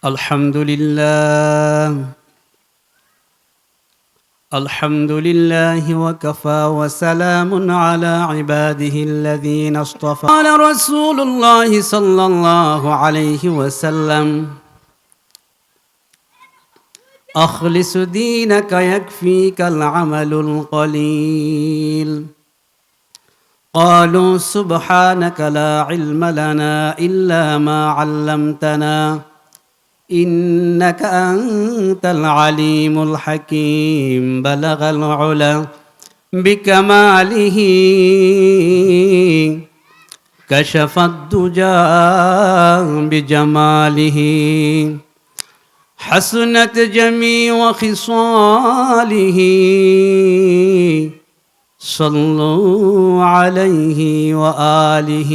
الحمد لله وكفى وسلام على عباده الذين اصطفى. قال رسول الله صلى الله عليه وسلم: أخلص دينك يكفيك العمل القليل. قالوا سبحانك لا علم لنا إلا ما علمتنا إنك أنت العليم الحكيم. بلغ العلا بكماله كشف الدجى بجماله حسنت جميع خصاله صلوا عليه وآله.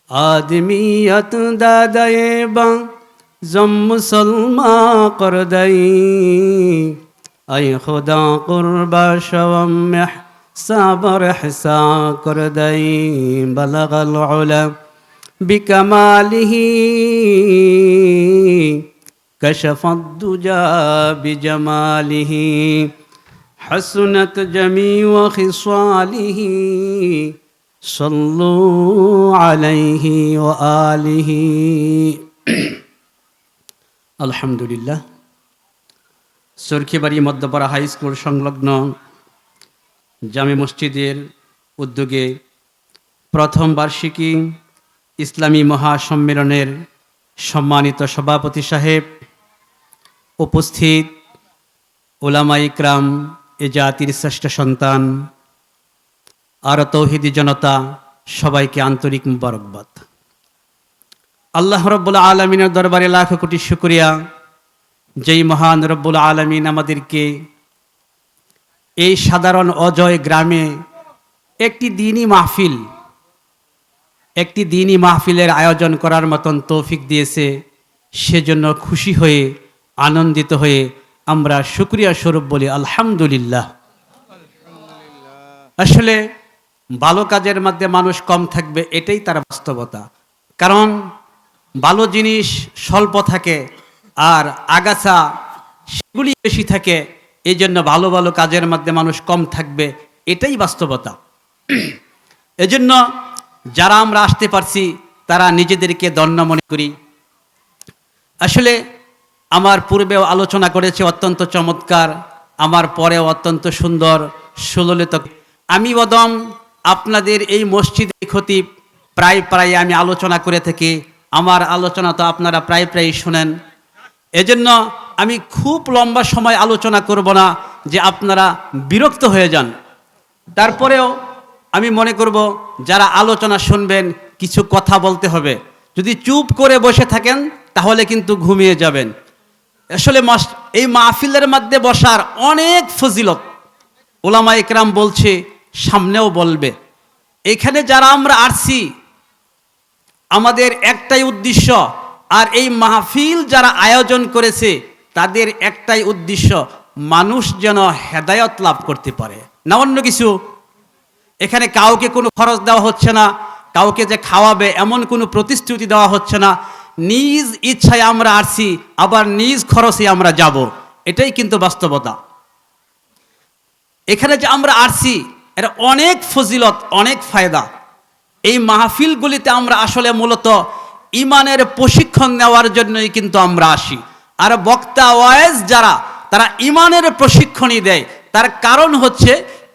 آدمیت دادے با زم مسلما کر دئی اے خدا قربا شوم صبر حسا کر دئی. بلغ العلا بکماله كشف الدجى بجماله حسنت جميع خصاله صلوا عليه وآله. আলহামদুলিল্লাহ। সরকিবাড়ি Madhyapara high school সংলগ্ন জামে মসজিদের উদ্যোগে প্রথম বার্ষিকী ইসলামী মহাসম্মেলনের সম্মানিত সভাপতি সাহেব, উপস্থিত উলামা ইকরাম, এ জাতির শ্রেষ্ঠ সন্তান আর তৌহিদি জনতা, সবাইকে আন্তরিক মুবারকবাদ। আল্লাহ রব্বুল আলমিনের দরবারে লাখ কোটি শুকরিয়া, যেই মহান রব্বুল আলমিন আমাদেরকে এই সাধারণ অজয় গ্রামে একটি দিনী মাহফিলের আয়োজন করার মতন তৌফিক দিয়েছে। সেজন্য খুশি হয়ে, আনন্দিত হয়ে আমরা শুকরিয়া স্বরূপ বলি আলহামদুলিল্লাহ। আসলে ভালো কাজের মধ্যে মানুষ কম থাকবে, এটাই তার বাস্তবতা। কারণ ভালো জিনিস স্বল্প থাকে আর আগাছা সেগুলি বেশি থাকে, এই জন্য ভালো ভালো কাজের মধ্যে মানুষ কম থাকবে, এটাই বাস্তবতা। এজন্য যারা আমরা আসতে পারছি তারা নিজেদেরকে ধন্য মনে করি। আসলে আমার পূর্বেও আলোচনা করেছে অত্যন্ত চমৎকার, আমার পরেও অত্যন্ত সুন্দর সুললিত। আমি বদম আপনাদের এই মসজিদে খতিব প্রায় আমি আলোচনা করে থাকি। আমার আলোচনা তো আপনারা প্রায় শুনেন। এজন্য আমি খুব লম্বা সময় আলোচনা করব না যে আপনারা বিরক্ত হয়ে যান। তারপরেও আমি মনে করব যারা আলোচনা শুনবেন কিছু কথা বলতে হবে। যদি চুপ করে বসে থাকেন তাহলে কিন্তু ঘুমিয়ে যাবেন। আসলে এই মাহফিলের মধ্যে বসার অনেক ফজিলত উলামা ইকরাম বলছে, সামনেও বলবে। এখানে যারা আমরা আসছি আমাদের একটাই উদ্দেশ্য, আর এই মাহফিল যারা আয়োজন করেছে তাদের একটাই উদ্দেশ্য, মানুষ যেন হেদায়েত লাভ করতে পারে, না অন্য কিছু। এখানে কাউকে কোনো খরচ দেওয়া হচ্ছে না, কাউকে যে খাওয়াবে এমন কোনো প্রতিশ্রুতি দেওয়া হচ্ছে না। নিজ ইচ্ছায় আমরা আসছি, আবার নিজ খরচে আমরা যাব, এটাই কিন্তু বাস্তবতা। এখানে যে আমরা আসছি এর অনেক ফজিলত, অনেক ফায়দা। এই মাহফিলগুলিতে আমরা আসলে মূলত ইমানের প্রশিক্ষণ নেওয়ার জন্যই কিন্তু আমরা আসি। আর বক্তা ওয়াইজ যারা, তারা ইমানের প্রশিক্ষণই দেয়। তার কারণ হচ্ছে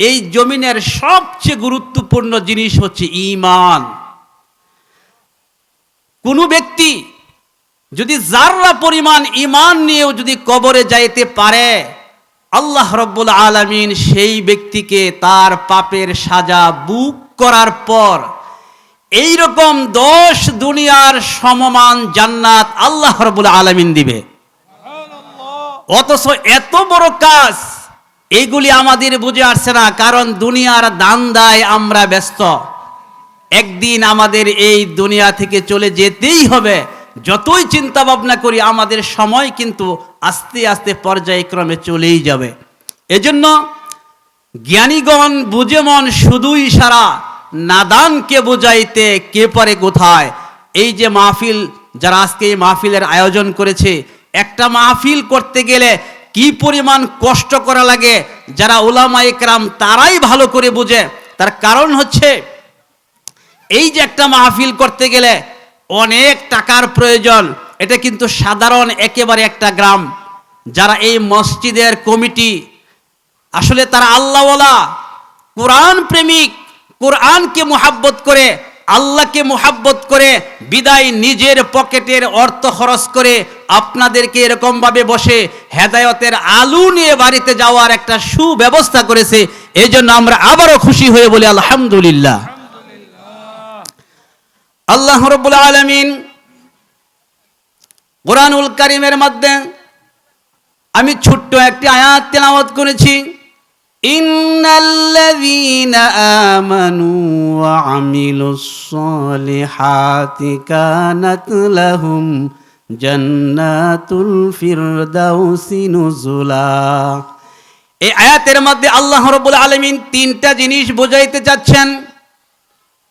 এই জমিনের সবচেয়ে গুরুত্বপূর্ণ জিনিস হচ্ছে ঈমান। কোনো ব্যক্তি যদি যাররা পরিমাণ ঈমান নিয়েও যদি কবরে যাইতে পারে, আল্লাহ রব্বুল আলামিন সেই ব্যক্তিকে তার পাপের সাজা বুক করার পর এই রকম 10 দুনিয়ার সমমান জান্নাত আল্লাহ রব্বুল আলামিন দিবে। অথচ এত বড় কাজ এইগুলি আমাদের বুঝে আসছে না, কারণ দুনিয়ার দান্দায় আমরা ব্যস্ত। একদিন আমাদের এই দুনিয়া থেকে চলে যেতেই হবে। যতই চিন্তা ভাবনা করি আমাদের সময় কিন্তু আস্তে আস্তে পর্যায়ক্রমে চলেই যাবে। এজন্য জ্ঞানীগণ বুঝে মন শুধু ইশারা, নাদানকে বুঝাইতে কে পারে কোথায়। এই যে মাহফিল যারা আজকে এই মাহফিলের আয়োজন করেছে। একটা মাহফিল করতে গেলে কি পরিমাণ কষ্ট করা লাগে যারা উলামায়ে কেরাম তারাই ভালো করে বোঝে। তার কারণ হচ্ছে এই যে একটা মাহফিল করতে গেলে অনেক টাকার প্রয়োজন। এটা কিন্তু সাধারণ একেবারে একটা গ্রাম। যারা এই মসজিদের কমিটি আসলে তারা আল্লাহওয়ালা, কোরআন প্রেমিক, কোরআনকে মুহাব্বত করে, আল্লাহকে মুহাব্বত করে বিদায় নিজের পকেটের অর্থ খরচ করে আপনাদেরকে এরকমভাবে বসে হেদায়েতের আলু নিয়ে বাড়িতে যাওয়ার একটা সুব্যবস্থা করেছে। এই জন্য আমরা আবারও খুশি হয়ে বলি আলহামদুলিল্লাহ। আল্লাহ রাব্বুল আলামিন কুরআনুল কারীমের মধ্যে আমি ছোট্ট একটি আয়াত তেলাওয়াত করেছি, ইন্নাল্লাযীনা আমানু ওয়া আমিলুস সলিহাতি কানাত লাহুম জান্নাতুল ফিরদাউসি নুজুলা। এই আয়াতের মধ্যে আল্লাহ রাব্বুল আলামিন তিনটা জিনিস বোঝাইতে চাচ্ছেন।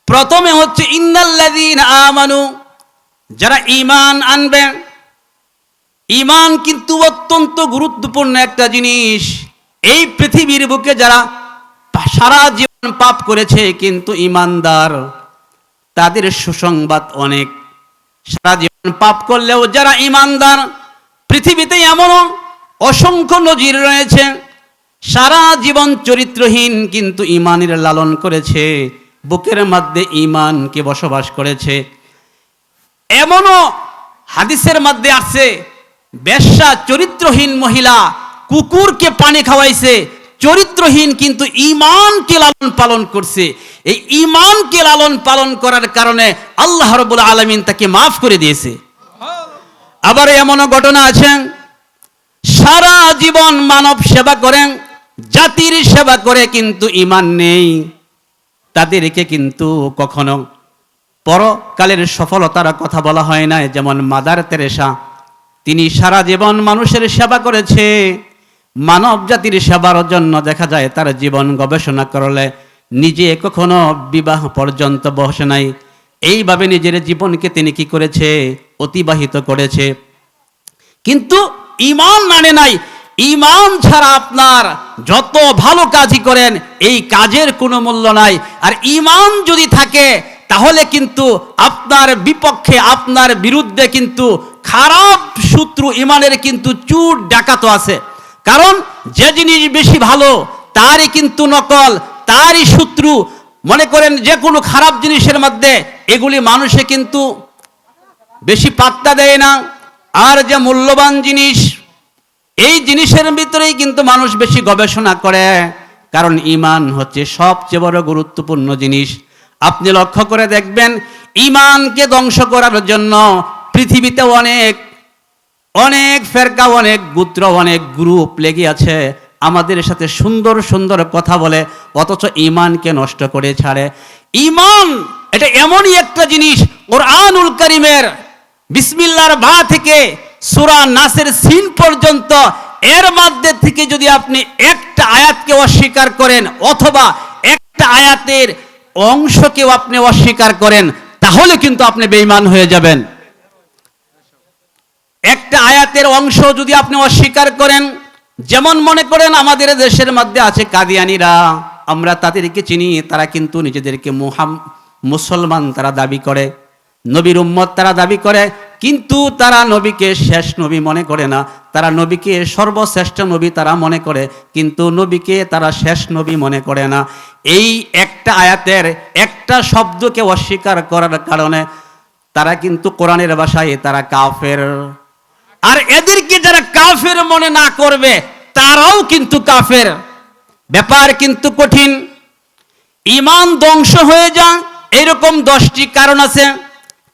প্রথমে হচ্ছে ইন্নাল্লাযীনা আমানু, যারা ঈমান আনবে। ঈমান কিন্তু অত্যন্ত গুরুত্বপূর্ণ একটা জিনিস। এই পৃথিবীর বুকে যারা সারা জীবন পাপ করেছে কিন্তু ঈমানদার, তাদের সুসংবাদ অনেক। সারা জীবন পাপ করলেও যারা ঈমানদার, পৃথিবীতে এমনও অসংখ্য নজির রয়েছে সারা জীবন চরিত্রহীন কিন্তু ঈমানের লালন করেছে, বুকের মধ্যে ঈমানকে বসবাস করেছে। এমনও হাদিসের মধ্যে আছে বেশ্যা চরিত্রহীন মহিলা কুকুরকে পানি খাওয়াইছে, চরিত্রহীন কিন্তু ঈমানকে লালন পালন করছে। এই ঈমানকে লালন পালন করার কারণে আল্লাহ রাব্বুল আলামিন তাকে মাফ করে দিয়েছে। আবার এমনও ঘটনা আছে সারা জীবন মানব সেবা করেন, জাতির সেবা করে কিন্তু ঈমান নেই, তাদেরকে কিন্তু কখনো পরকালের সফলতার কথা বলা হয় না। যেমন মাদার তেরেসা, তিনি সারা জীবন মানুষের সেবা করেছে, মানব জাতির সেবার জন্য দেখা যায় তার জীবন গবেষণা করলে নিজে কখনো বিবাহ পর্যন্ত বসে নাই। এইভাবে নিজের জীবনকে তিনি কি করেছে, অতিবাহিত করেছে, কিন্তু ঈমান মানে নাই। ঈমান ছাড়া আপনার যত ভালো কাজই করেন এই কাজের কোনো মূল্য নাই। আর ঈমান যদি থাকে তাহলে কিন্তু আপনার বিপক্ষে, আপনার বিরুদ্ধে কিন্তু খারাপ শত্রু ঈমানের কিন্তু চুর ডাকাতো আছে। কারণ যে জিনিস বেশি ভালো তারই কিন্তু নকল, তারই শত্রু। মনে করেন যে কোনো খারাপ জিনিসের মধ্যে এগুলি মানুষে কিন্তু বেশি পাত্তা দেয় না। আর যে মূল্যবান জিনিস এই জিনিসের ভিতরেই কিন্তু মানুষ বেশি গবেষণা করে, কারণ ঈমান হচ্ছে সবচেয়ে বড় গুরুত্বপূর্ণ জিনিস। আপনি লক্ষ্য করে দেখবেন ঈমানকে ধ্বংস করার জন্য পৃথিবীতে অনেক অনেক ফেরকা, অনেক গোত্র, অনেক গ্রুপ লেগে আছে আমাদের সাথে সুন্দর সুন্দর কথা বলে, অথচ ঈমানকে নষ্ট করে ছাড়ে। ঈমান এটা এমনই একটা জিনিস, কুরআনুল কারীমের বিসমিল্লাহর বা থেকে সূরা নাসের সিন পর্যন্ত এর মধ্যে থেকে যদি আপনি একটা আয়াতকে অস্বীকার করেন অথবা একটা আয়াতের অংশকেও আপনি অস্বীকার করেন তাহলে কিন্তু আপনি বেঈমান হয়ে যাবেন। একটা আয়াতের অংশ যদি আপনি অস্বীকার করেন, যেমন মনে করেন আমাদের দেশের মধ্যে আছে কাদিয়ানীরা, আমরা তাদেরকে চিনি, তারা কিন্তু নিজেদেরকে মুসলমান তারা দাবি করে, নবীর উম্মত তারা দাবি করে, কিন্তু তারা নবীকে শেষ নবী মনে করে না। তারা নবীকে সর্বশ্রেষ্ঠ নবী তারা মনে করে, কিন্তু নবীকে তারা শেষ নবী মনে করে না। এই একটা আয়াতের একটা শব্দকে অস্বীকার করার কারণে তারা কিন্তু কোরআনের ভাষায় তারা কাফের। আর এদেরকে যারা কাফের মনে না করবে তারাও কিন্তু কাফের। ব্যাপার কিন্তু কঠিন। ঈমান ধ্বংস হয়ে যায় এরকম 10টি কারণ আছে।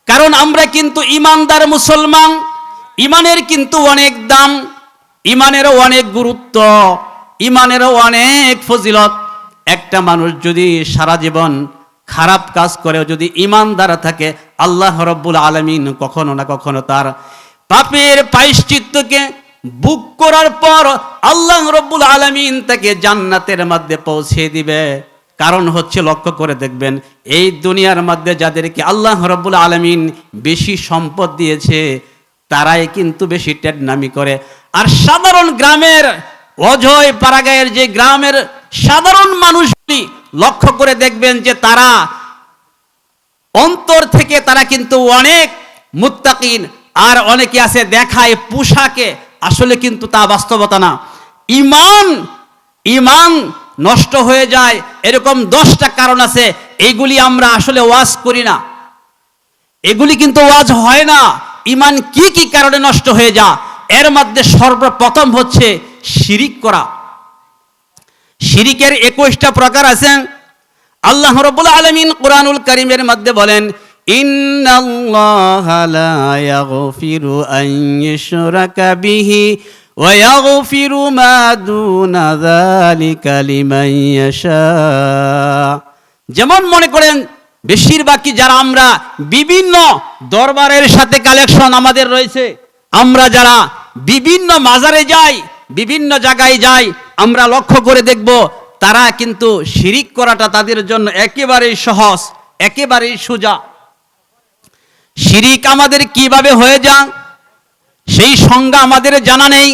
কারণ আমরা কিন্তু ঈমানদার মুসলমান, ঈমানের কিন্তু অনেক দাম, ঈমানেরও অনেক গুরুত্ব, ঈমানেরও অনেক ফজিলত। একটা মানুষ যদি সারা জীবন খারাপ কাজ করে যদি ঈমানদার থাকে, আল্লাহ রাব্বুল আলামিন কখনো না কখনো তার পাপের প্রায়শ্চিত্তকে বুক করার পর আল্লাহ রাব্বুল আলামিন তাকে জান্নাতের মধ্যে পৌঁছে দিবে। কারণ হচ্ছে লক্ষ্য করে দেখবেন, এই দুনিয়ার মধ্যে যাদেরকে আল্লাহ রাব্বুল আলামিন বেশি সম্পদ দিয়েছে তারাই কিন্তু বেশি টেডনামি করে। আর সাধারণ গ্রামের অজয় পাড়াগাঁয়ের যে গ্রামের সাধারণ মানুষগুলি লক্ষ্য করে দেখবেন যে তারা অন্তর থেকে তারা কিন্তু অনেক মুত্তাকিন, আর অনেকে আছে দেখায় পোশাকে, আসলে কিন্তু তা বাস্তবতা না। ইমান নষ্ট হয়ে যায় এরকম 10টা কারণ আছে, এইগুলি আমরা আসলে ওয়াজ করি না, এগুলি কিন্তু ওয়াজ হয় না। ইমান কি কি কারণে নষ্ট হয়ে যায়, এর মধ্যে সর্বপ্রথম হচ্ছে শিরিক করা। শিরিকের 21টা প্রকার আছে। আল্লাহ রাব্বুল আলামিন কুরআনুল কারীমের মধ্যে বলেন, ইন্নাল্লাহা লা ইয়াগফিরু আন ইউশরাকা বিহি ওয়া ইয়াগফিরু মা দুনা যালিকা লিমান ইয়াশা। যেমন মনে করেন বেশিরভাগই যারা আমরা বিভিন্ন দরবারের সাথে কালেকশন আমাদের রয়েছে, আমরা যারা বিভিন্ন মাজারে যাই, বিভিন্ন জায়গায় যাই, আমরা লক্ষ্য করে দেখব তারা কিন্তু শিরিক করাটা তাদের জন্য একেবারেই সহজ, একেবারেই সোজা। শিরিক আমাদের কিভাবে হয়ে যায় সেই সংজ্ঞা আমাদের জানা নেই।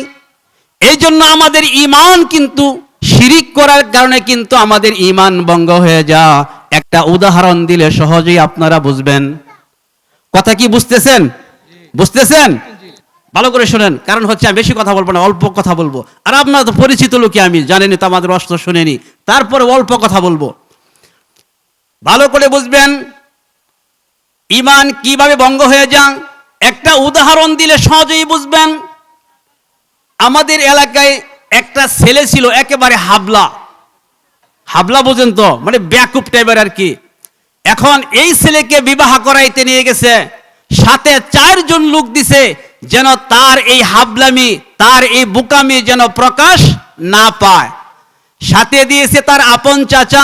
এই জন্য আমাদের ঈমান কিন্তু শিরিক করার কারণে কিন্তু আমাদের ঈমান ভঙ্গ হয়ে যায়। একটা উদাহরণ দিলে সহজেই আপনারা বুঝবেন। কথা কি বুঝতেছেন? বুঝতেছেন? ভালো করে শোনেন, কারণ হচ্ছে আমি বেশি কথা বলবো না, অল্প কথা বলবো। আর আপনারা তো পরিচিত লোকই, আমি জানেনি তো, আমাদের অস্ত্র শুনেনি, তারপরে অল্প কথা বলবো। ভালো করে বুঝবেন ঈমান কিভাবে ভঙ্গ হয়ে যায়। একটা উদাহরণ দিলে সহজেই বুঝবেন। আমাদের এলাকায় একটা ছেলে ছিল একেবারে হাবলা, হাবলা বোঝেন তো, মানে ব্যাকুপ টাইপের আর কি। এখন এই ছেলেকে বিবাহ করাইতে নিয়ে গেছে, সাথে 4 জন লোক দিছে যেন তার এই হাবলামি, তার এই বোকামি যেন প্রকাশ না পায়। সাথে দিয়েছে তার আপন চাচা,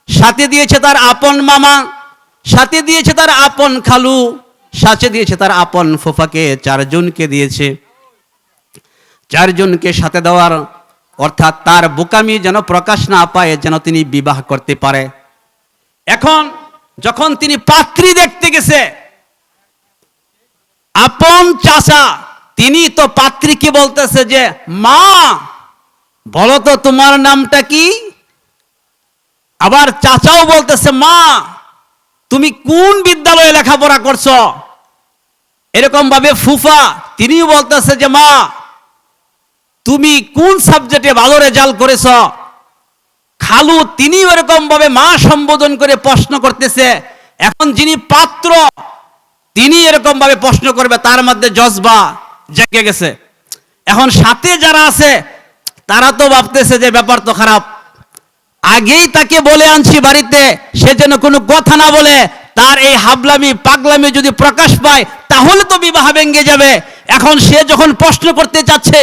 সাথে দিয়েছে তার আপন মামা, সাথে দিয়েছে তার আপন খালু, সাথে দিয়েছে তার আপন ফুফাকে, 4 জনকে দিয়েছে। 4 জনকে সাথে দেওয়ার অর্থাৎ তার বোকামি যেন প্রকাশ না পায়, যেন তিনি বিবাহ করতে পারে। এখন যখন তিনি পাত্রী দেখতে গেছে, আপন চাচা তিনি তো পাত্রীকে বলতেছে যে, মা বলো তো তোমার নামটা কি? আবার চাচাও বলতেছে, মা তুমি কোন বিদ্যালয়ে লেখাপড়া করছো? এরকম ভাবে ফুফা তিনিও বলতেছে যে, মা তুমি কোন সাবজেক্টে ভালো রেজাল্ট করেছ? খালু তিনিও এরকম ভাবে মা সম্বোধন করে প্রশ্ন করতেছে। এখন যিনি পাত্র তিনি এরকম ভাবে প্রশ্ন করবে, তার মধ্যে জজবা জেগে গেছে। এখন সাথে যারা আছে তারা তো ভাবতেছে যে ব্যাপার তো খারাপ, আগেই তাকে বলে আনছি বাড়িতে, সে যেন কোনো কথা না বলে, তার এই হাবলামি পাগলামি যদি প্রকাশ পায় তাহলে তো বিবাহ ভেঙে যাবে। এখন সে যখন প্রশ্ন করতে যাচ্ছে,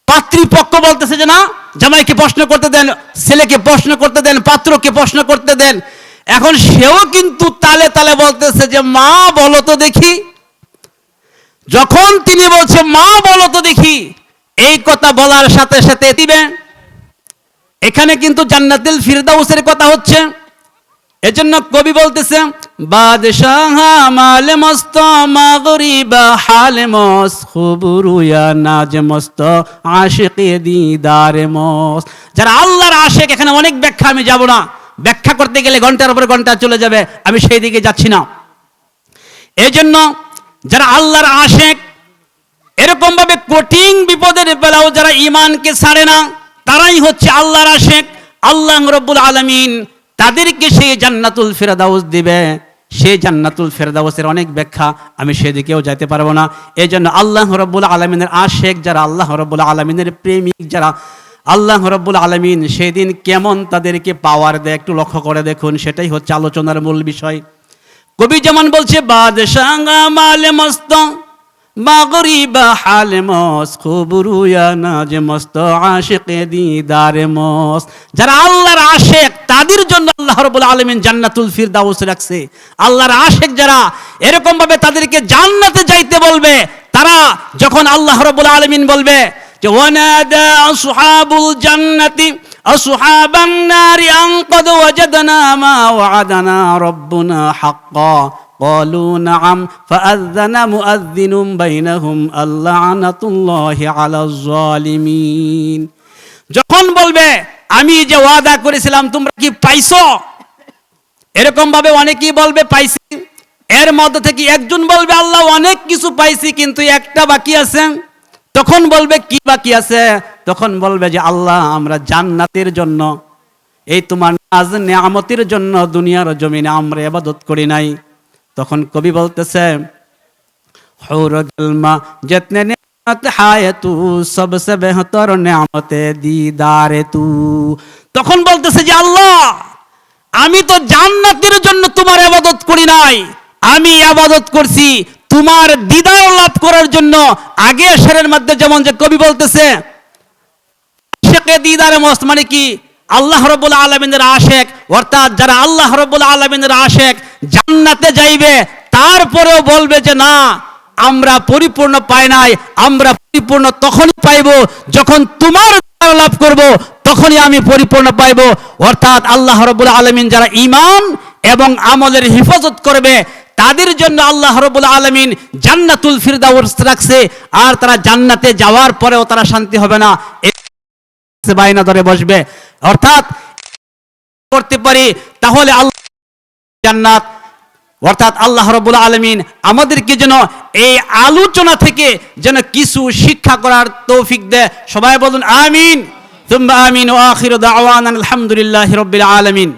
পাত্রীপক্ষ বলতেছে যে না, জামাইকে প্রশ্ন করতে দেন, ছেলেকে প্রশ্ন করতে দেন, পাত্রকে প্রশ্ন করতে দেন। এখন সেও কিন্তু তালে তালে বলতেছে যে, মা বলো তো দেখি। যখন তিনি বলছে মা বলো তো দেখি, এই কথা বলার সাথে সাথে দিবে, এখানে কিন্তু জান্নাতুল ফিরদাউসের কথা হচ্ছে। এজন্য কবি বলতেছে, বাদশাহ মাল মস্ত মাগরিবা হাল মস খুবরুয়া নাজ মস্ত আশিকে দিদারে মস। যারা আল্লাহর আশিক, এখানে অনেক ব্যাখ্যা, আমি যাব না, ব্যাখ্যা করতে গেলে ঘন্টার উপর ঘন্টা চলে যাবে, আমি সেই দিকে যাচ্ছি না। এই জন্য যারা আল্লাহর আশিক, এরকম ভাবে কঠিন বিপদের বেলাও যারা ঈমানকে ছাড়ে না, তারাই হচ্ছে আল্লাহর আশিক। আল্লাহ রাব্বুল আলামিন তাদেরকে সেই জান্নাতুল ফিরদাউস দিবে। সেই জান্নাতুল ফিরদাউসের অনেক ব্যাখ্যা, আমি সেদিকেও যেতে পারবো না। এই জন্য আল্লাহ রাব্বুল আলামিনের আশিক যারা, আল্লাহ রাব্বুল আলামিনের প্রেমিক যারা, আল্লাহ রাব্বুল আলামিন সেদিন কেমন তাদেরকে পাওয়ার দেয় একটু লক্ষ্য করে দেখুন। সেটাই হচ্ছে আলোচনার মূল বিষয়। কবি যেমন বলছে, বাদশাহ মাল মস্ত মাগরিবা হাল মস খুবরুয়া নাজ মস্ত আশিকে দিদারে মস। যারা আল্লাহর আশিক তাদের জন্য আল্লাহ রাব্বুল আলামিন জান্নাতুল ফিরদাউস রাখছে। আল্লাহর আশিক যারা, এরকম ভাবে তাদেরকে জান্নাতে যাইতে বলবে। তারা যখন আল্লাহ রাব্বুল আলামিন বলবে যে, ওয়ানাদা আসহাবুল জান্নাতি আসহাবান নারি আন ক্বাদ ওয়াজাদনা মা ওয়া'আদানা রাব্বুনা হাক্কা قالوا نعم فأذن مؤذن بينهم اللعنة على الظالمين। যখন বলবে আমি যে ওয়াদা করেছিলাম তোমরা কি পাইছো, এরকম ভাবে অনেকেই বলবে পাইছি, এর মধ্যে থেকে একজন বলবে আল্লাহ অনেক কিছু পাইছি কিন্তু একটা বাকি আছে। তখন বলবে কি বাকি আছে? তখন বলবে যে আল্লাহ আমরা জান্নাতের জন্য, এই তোমার নাজ নেয়ামতের জন্য দুনিয়ার জমিনে আমরা ইবাদত করি নাই। তখন কবি বলতেছে হুরুল জিতনে নেয়ামত হায় তু সবসে বেহতর নেয়ামতে দিদারে তু। তখন বলতেছে যে আল্লাহ আমি তো জান্নাতের জন্য তোমার ইবাদত করি নাই, আমি ইবাদত করছি তোমার দিদার লাভ করার জন্য। আগে শেরের মধ্যে যেমন যে কবি বলতেছে আশিকে দিদারে মস্ত, মানে কি আল্লাহ রাব্বুল আলামিনের আশিক, অর্থাৎ যারা আল্লাহ রাব্বুল আলামিনের আশিক জান্নাতে যাইবে, তারপরেও বলবে যে না আমরা পরিপূর্ণ পাই নাই, আমরা পরিপূর্ণ তখনই পাইব যখন তোমার দিদার লাভ করব, তখনই আমি পরিপূর্ণ পাইব। অর্থাৎ আল্লাহ রাব্বুল আলামিন যারা ঈমান এবং আমলের হিফাজত করবে তাদের জন্য আল্লাহ রাব্বুল আলামিন জান্নাতুল ফিরদাউস রাখছে। আর তারা জান্নাতে যাওয়ার পরেও তারা শান্তি হবে না, বাইনা ধরে বসবে। অর্থাৎ করতে পারি তাহলে আল্লাহ জান্নাত, অর্থাৎ আল্লাহ রাব্বুল আলামিন আমাদেরকে যেন এই আলোচনা থেকে যেন কিছু শিক্ষা করার তৌফিক দেয়। সবাই বলুন আমিন, তুম্বা আমিন। ওয়া আখিরু দাওয়ানা আলহামদুলিল্লাহি রাব্বিল আলামিন।